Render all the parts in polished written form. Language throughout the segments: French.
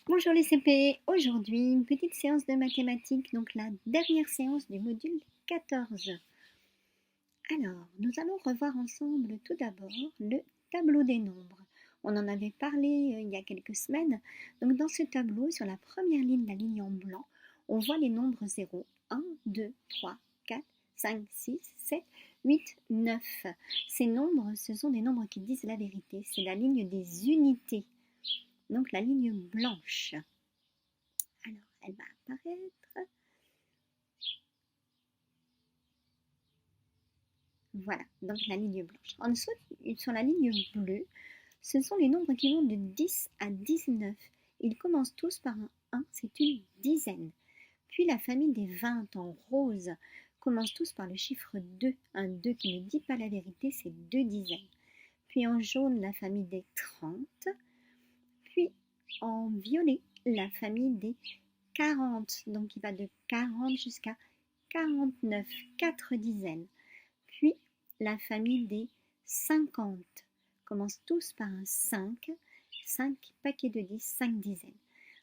Bonjour les CP, aujourd'hui une petite séance de mathématiques, donc la dernière séance du module 14. Alors, nous allons revoir ensemble tout d'abord le tableau des nombres. On en avait parlé il y a quelques semaines. Donc dans ce tableau, sur la première ligne, la ligne en blanc, on voit les nombres 0, 1, 2, 3, 4, 5, 6, 7, 8, 9. Ces nombres, ce sont des nombres qui disent la vérité. C'est la ligne des unités, donc la ligne blanche. Alors, elle va apparaître. Voilà, donc la ligne blanche. En dessous, sur la ligne bleue, ce sont les nombres qui vont de 10 à 19. Ils commencent tous par un 1, c'est une dizaine. Puis la famille des 20 en rose commence tous par le chiffre 2. Un 2 qui ne dit pas la vérité, c'est 2 dizaines. Puis en jaune, la famille des 30. Puis en violet, la famille des 40. Donc il va de 40 jusqu'à 49, 4 dizaines. Puis la famille des 50 commence tous par un 5, 5 paquets de 10, 5 dizaines.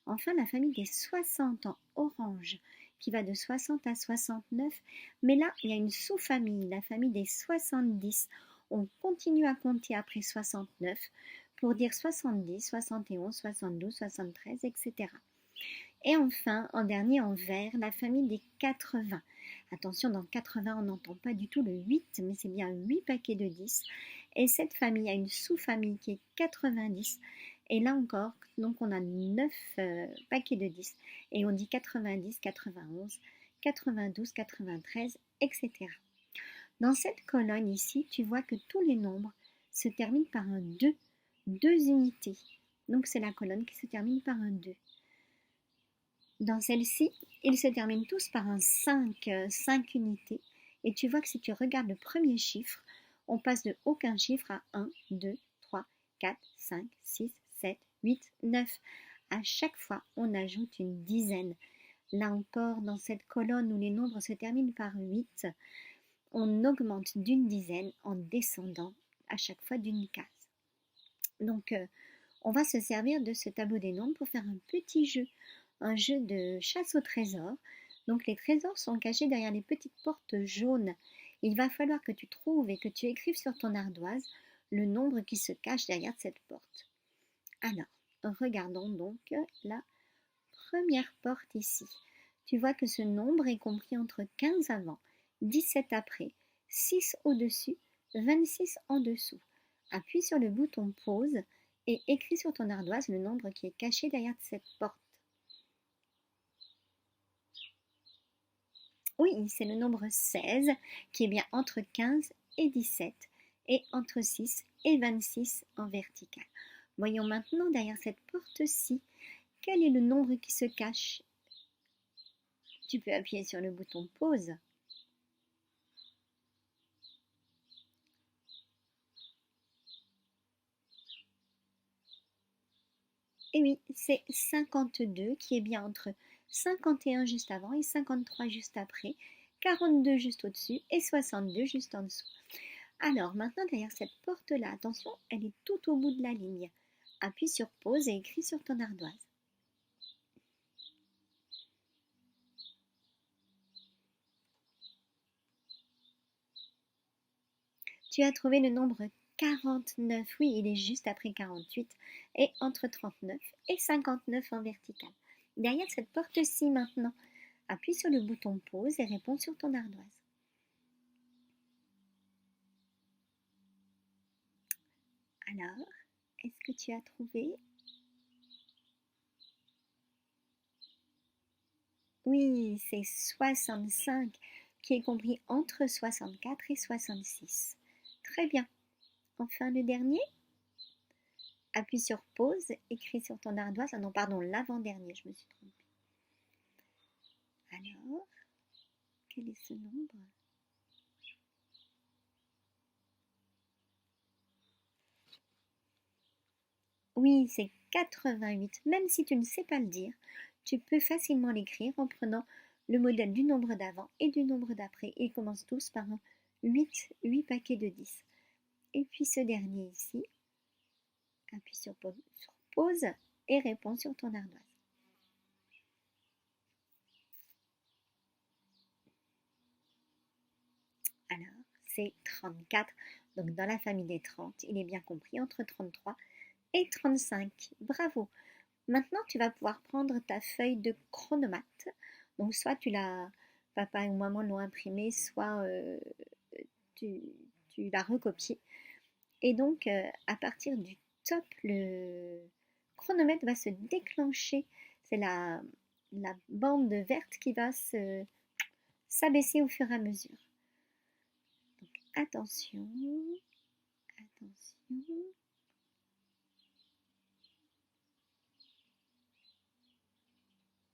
Enfin, la famille des 60 en orange qui va de 60 à 69, mais là, il y a une sous-famille, la famille des 70. On continue à compter après 69 pour dire 70, 71, 72, 73, etc. Et enfin, en dernier, en vert, la famille des 80. Attention, dans 80, on n'entend pas du tout le 8, mais c'est bien 8 paquets de 10. Et cette famille a une sous-famille qui est 90. Et là encore, donc on a 9 paquets de 10. Et on dit 90, 91, 92, 93, etc. Dans cette colonne ici, tu vois que tous les nombres se terminent par un 2, 2 unités. Donc c'est la colonne qui se termine par un 2. Dans celle-ci, ils se terminent tous par un 5, 5 unités. Et tu vois que si tu regardes le premier chiffre, on passe de aucun chiffre à 1, 2, 3, 4, 5, 6, 7, 8, 9. À chaque fois, on ajoute une dizaine. Là encore, dans cette colonne où les nombres se terminent par 8, on augmente d'une dizaine en descendant à chaque fois d'une case. Donc, on va se servir de ce tableau des nombres pour faire un petit jeu, un jeu de chasse au trésor. Donc les trésors sont cachés derrière les petites portes jaunes. Il va falloir que tu trouves et que tu écrives sur ton ardoise le nombre qui se cache derrière cette porte. Alors, regardons donc la première porte ici. Tu vois que ce nombre est compris entre 15 avant, 17 après, 6 au-dessus, 26 en dessous. Appuie sur le bouton pause et écris sur ton ardoise le nombre qui est caché derrière cette porte. Oui, c'est le nombre 16 qui est bien entre 15 et 17 et entre 6 et 26 en vertical. Voyons maintenant derrière cette porte-ci, quel est le nombre qui se cache? Tu peux appuyer sur le bouton pause. Et oui, c'est 52 qui est bien entre 51 juste avant et 53 juste après, 42 juste au-dessus et 62 juste en dessous. Alors maintenant derrière cette porte-là, attention, elle est tout au bout de la ligne. Appuie sur pause et écris sur ton ardoise. Tu as trouvé le nombre 49, oui, il est juste après 48 et entre 39 et 59 en vertical. Derrière cette porte-ci maintenant, appuie sur le bouton pause et réponds sur ton ardoise. Alors, est-ce que tu as trouvé? Oui, c'est 65 qui est compris entre 64 et 66. Très bien. Enfin, le dernier, appuie sur pause, écris sur ton ardoise. Ah non, pardon, l'avant-dernier, je me suis trompée. Alors, quel est ce nombre? Oui, c'est 88. Même si tu ne sais pas le dire, tu peux facilement l'écrire en prenant le modèle du nombre d'avant et du nombre d'après. Ils commencent tous par un 8 paquets de 10. Et puis ce dernier ici, appuie sur pause et réponds sur ton ardoise. c'est 34. Donc dans la famille des 30, il est bien compris entre 33 et 35. Bravo! Maintenant, tu vas pouvoir prendre ta feuille de chronomètre. Donc soit papa ou maman l'ont imprimée, soit tu, tu l'as recopiée. Et donc, à partir du top, le chronomètre va se déclencher. C'est la bande verte qui va s'abaisser au fur et à mesure. Donc, attention, attention.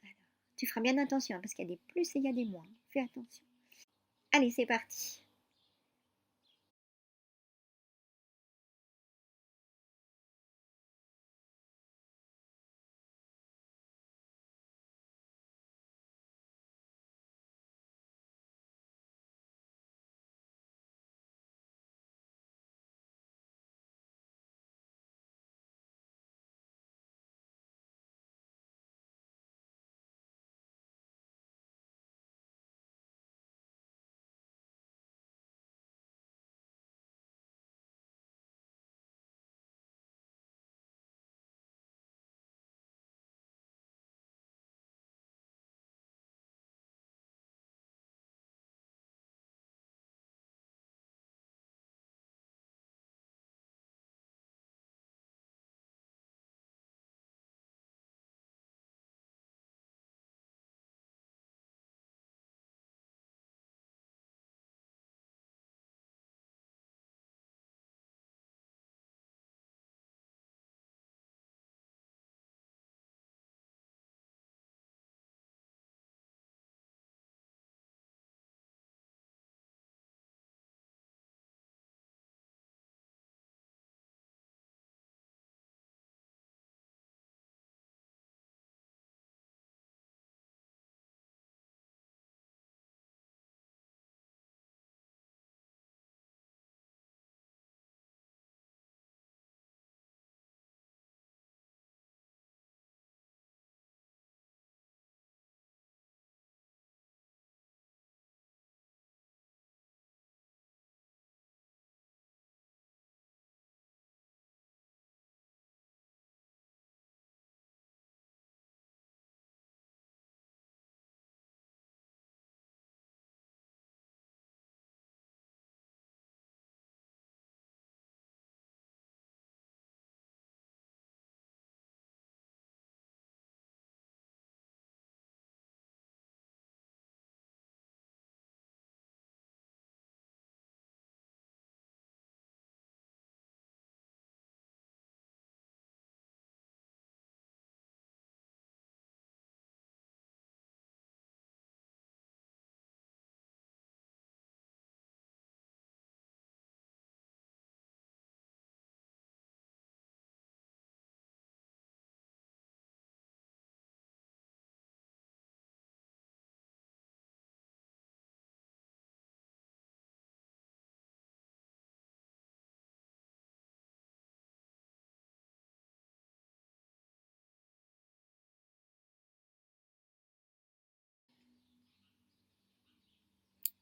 Alors, tu feras bien attention parce qu'il y a des plus et il y a des moins. Fais attention. Allez, c'est parti.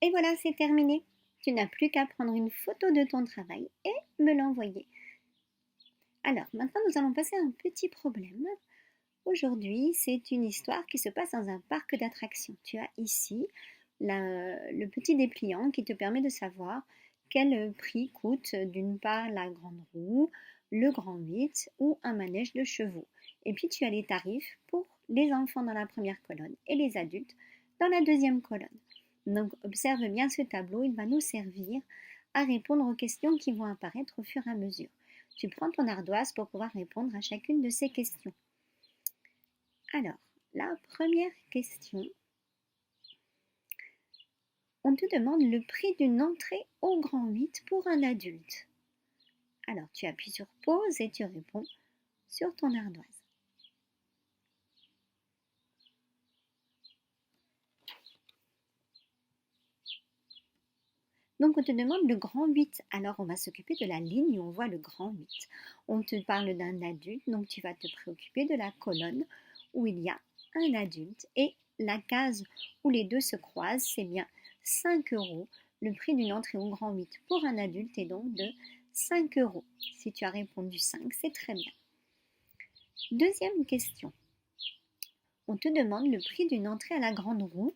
Et voilà, c'est terminé. Tu n'as plus qu'à prendre une photo de ton travail et me l'envoyer. Alors, maintenant, nous allons passer à un petit problème. Aujourd'hui, c'est une histoire qui se passe dans un parc d'attractions. Tu as ici le petit dépliant qui te permet de savoir quel prix coûte d'une part la grande roue, le grand 8 ou un manège de chevaux. Et puis tu as les tarifs pour les enfants dans la première colonne et les adultes dans la deuxième colonne. Donc observe bien ce tableau, il va nous servir à répondre aux questions qui vont apparaître au fur et à mesure. Tu prends ton ardoise pour pouvoir répondre à chacune de ces questions. Alors, la première question, on te demande le prix d'une entrée au grand 8 pour un adulte. Alors, tu appuies sur pause et tu réponds sur ton ardoise. Donc, on te demande le grand 8. Alors, on va s'occuper de la ligne où on voit le grand 8. On te parle d'un adulte, donc tu vas te préoccuper de la colonne où il y a un adulte. Et la case où les deux se croisent, c'est bien 5 € Le prix d'une entrée au Grand 8 pour un adulte est donc de 5 euros. Si tu as répondu 5, c'est très bien. Deuxième question. On te demande le prix d'une entrée à la grande roue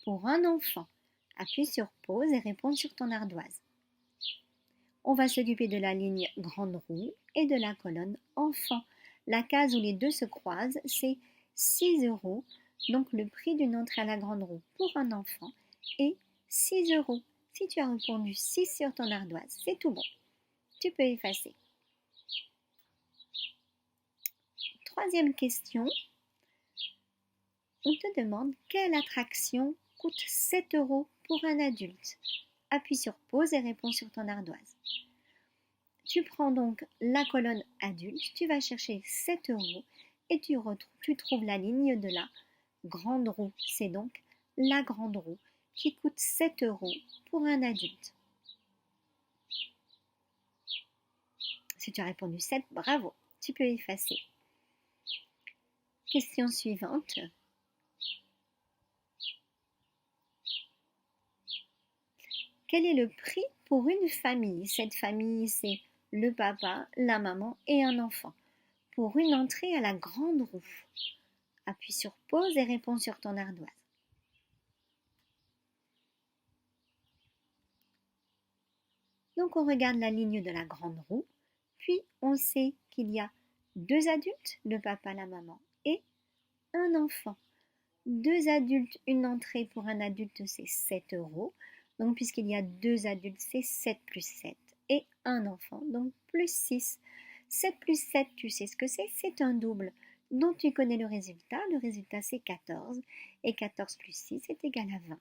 pour un enfant. Appuie sur pause et réponds sur ton ardoise. On va s'occuper de la ligne grande roue et de la colonne enfant. La case où les deux se croisent, c'est 6 euros. Donc le prix d'une entrée à la grande roue pour un enfant est 6 euros. Si tu as répondu 6 sur ton ardoise, c'est tout bon. Tu peux effacer. Troisième question. On te demande quelle attraction coûte 7 euros pour un adulte. Appuie sur pause et réponds sur ton ardoise. Tu prends donc la colonne adulte, tu vas chercher 7 euros et tu trouves la ligne de la grande roue. C'est donc la grande roue qui coûte 7 euros pour un adulte. Si tu as répondu 7, bravo, tu peux effacer. Question suivante. Quel est le prix pour une famille? Cette famille, c'est le papa, la maman et un enfant. Pour une entrée à la grande roue. Appuie sur pause et réponds sur ton ardoise. Donc on regarde la ligne de la grande roue, puis on sait qu'il y a 2 adultes, le papa, la maman et un enfant. 2 adultes, une entrée pour un adulte c'est 7 euros. Donc puisqu'il y a 2 adultes c'est 7 plus 7 et un enfant, donc plus 6. 7 plus 7, tu sais ce que c'est un double. Donc tu connais le résultat c'est 14 et 14 plus 6 est égal à 20.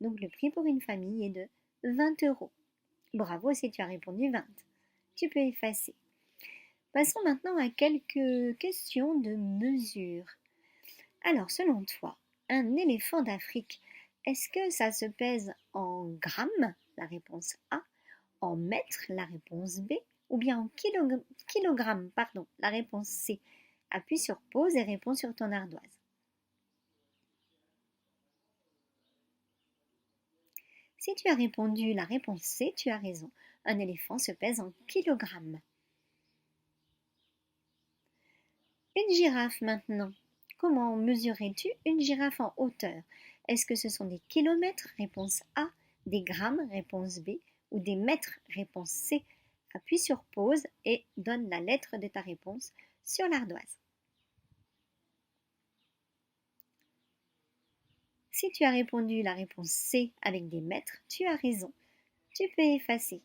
Donc le prix pour une famille est de 20 euros. Bravo si tu as répondu 20. Tu peux effacer. Passons maintenant à quelques questions de mesure. Alors, selon toi, un éléphant d'Afrique, est-ce que ça se pèse en grammes? La réponse A. En mètres? La réponse B. Ou bien en kilogrammes? Pardon, la réponse C. Appuie sur pause et réponds sur ton ardoise. Si tu as répondu la réponse C, tu as raison. Un éléphant se pèse en kilogrammes. Une girafe maintenant. Comment mesurais-tu une girafe en hauteur? Est-ce que ce sont des kilomètres? Réponse A. Des grammes? Réponse B. Ou des mètres? Réponse C. Appuie sur pause et donne la lettre de ta réponse sur l'ardoise. Si tu as répondu la réponse C avec des mètres, tu as raison. Tu peux effacer.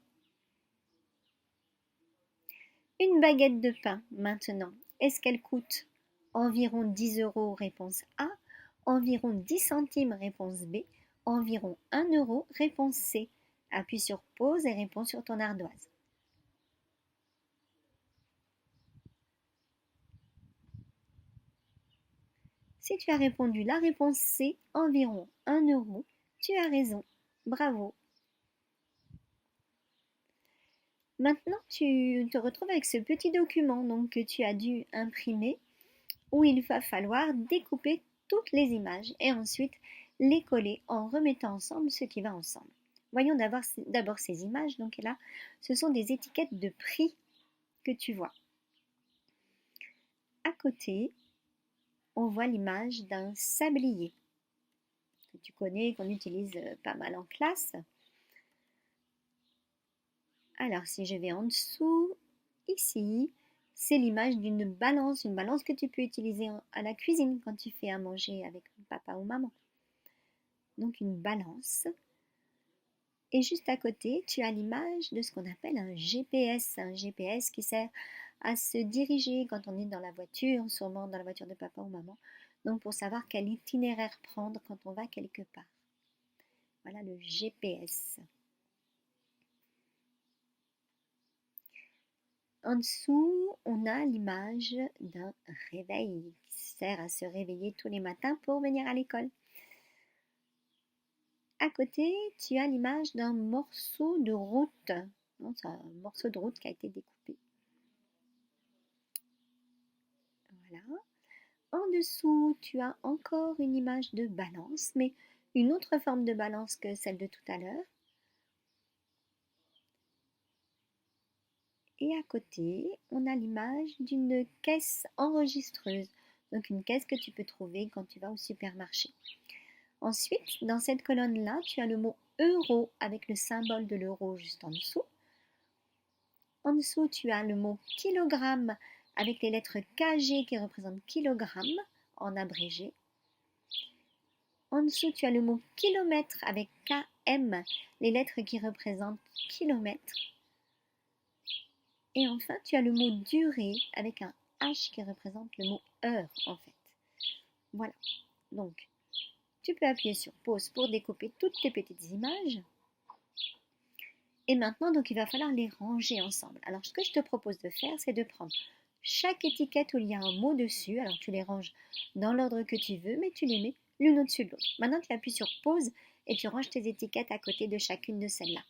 Une baguette de pain maintenant. Est-ce qu'elle coûte environ 10 euros? Réponse A. Environ 10 centimes? Réponse B. Environ 1 euro? Réponse C. Appuie sur pause et réponds sur ton ardoise. Si tu as répondu la réponse C, environ 1 euro, tu as raison. Bravo. Maintenant, tu te retrouves avec ce petit document donc, que tu as dû imprimer où il va falloir découper toutes les images et ensuite les coller en remettant ensemble ce qui va ensemble. Voyons d'abord ces images. Donc là, ce sont des étiquettes de prix que tu vois. À côté, on voit l'image d'un sablier que tu connais, qu'on utilise pas mal en classe. Alors si je vais en dessous, ici, c'est l'image d'une balance, une balance que tu peux utiliser à la cuisine quand tu fais à manger avec papa ou maman. Donc une balance. Et juste à côté, tu as l'image de ce qu'on appelle un GPS qui sert à se diriger quand on est dans la voiture, sûrement dans la voiture de papa ou maman, donc pour savoir quel itinéraire prendre quand on va quelque part. Voilà le GPS. En dessous, on a l'image d'un réveil qui sert à se réveiller tous les matins pour venir à l'école. À côté, tu as l'image d'un morceau de route. C'est un morceau de route qui a été découpé. Voilà. En dessous, tu as encore une image de balance, mais une autre forme de balance que celle de tout à l'heure. Et à côté, on a l'image d'une caisse enregistreuse. Donc une caisse que tu peux trouver quand tu vas au supermarché. Ensuite, dans cette colonne-là, tu as le mot euro avec le symbole de l'euro juste en dessous. En dessous, tu as le mot kilogramme avec les lettres KG qui représentent kilogramme en abrégé. En dessous, tu as le mot kilomètre avec KM, les lettres qui représentent kilomètre. Et enfin, tu as le mot durée avec un H qui représente le mot heure en fait. Voilà. Donc, tu peux appuyer sur pause pour découper toutes tes petites images. Et maintenant, donc, il va falloir les ranger ensemble. Alors, ce que je te propose de faire, c'est de prendre chaque étiquette où il y a un mot dessus. Alors, tu les ranges dans l'ordre que tu veux, mais tu les mets l'une au-dessus de l'autre. Maintenant, tu appuies sur pause et tu ranges tes étiquettes à côté de chacune de celles-là.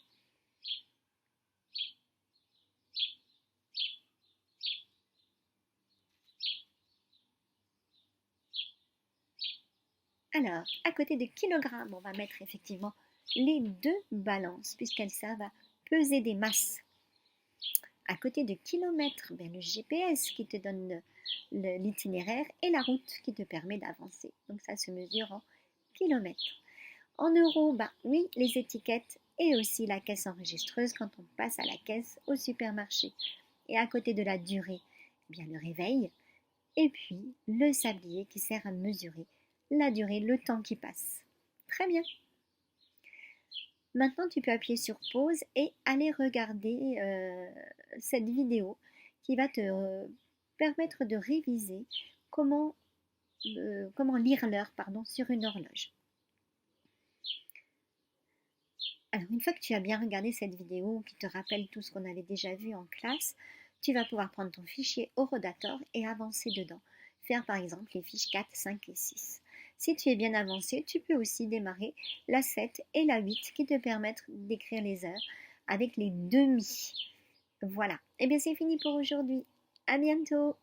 Alors, à côté de kilogrammes, on va mettre effectivement les deux balances, puisqu'elles servent à peser des masses. À côté de kilomètres, le GPS qui te donne l'itinéraire et la route qui te permet d'avancer. Donc ça se mesure en kilomètres. En euros, oui, les étiquettes et aussi la caisse enregistreuse quand on passe à la caisse au supermarché. Et à côté de la durée, le réveil. Et puis le sablier qui sert à mesurer la durée, le temps qui passe. Très bien. Maintenant, tu peux appuyer sur pause et aller regarder cette vidéo qui va te permettre de réviser comment lire l'heure sur une horloge. Alors, une fois que tu as bien regardé cette vidéo qui te rappelle tout ce qu'on avait déjà vu en classe, tu vas pouvoir prendre ton fichier Horodator et avancer dedans. Faire par exemple les fiches 4, 5 et 6. Si tu es bien avancé, tu peux aussi démarrer la 7 et la 8 qui te permettent d'écrire les heures avec les demi. Voilà. Et bien c'est fini pour aujourd'hui. À bientôt.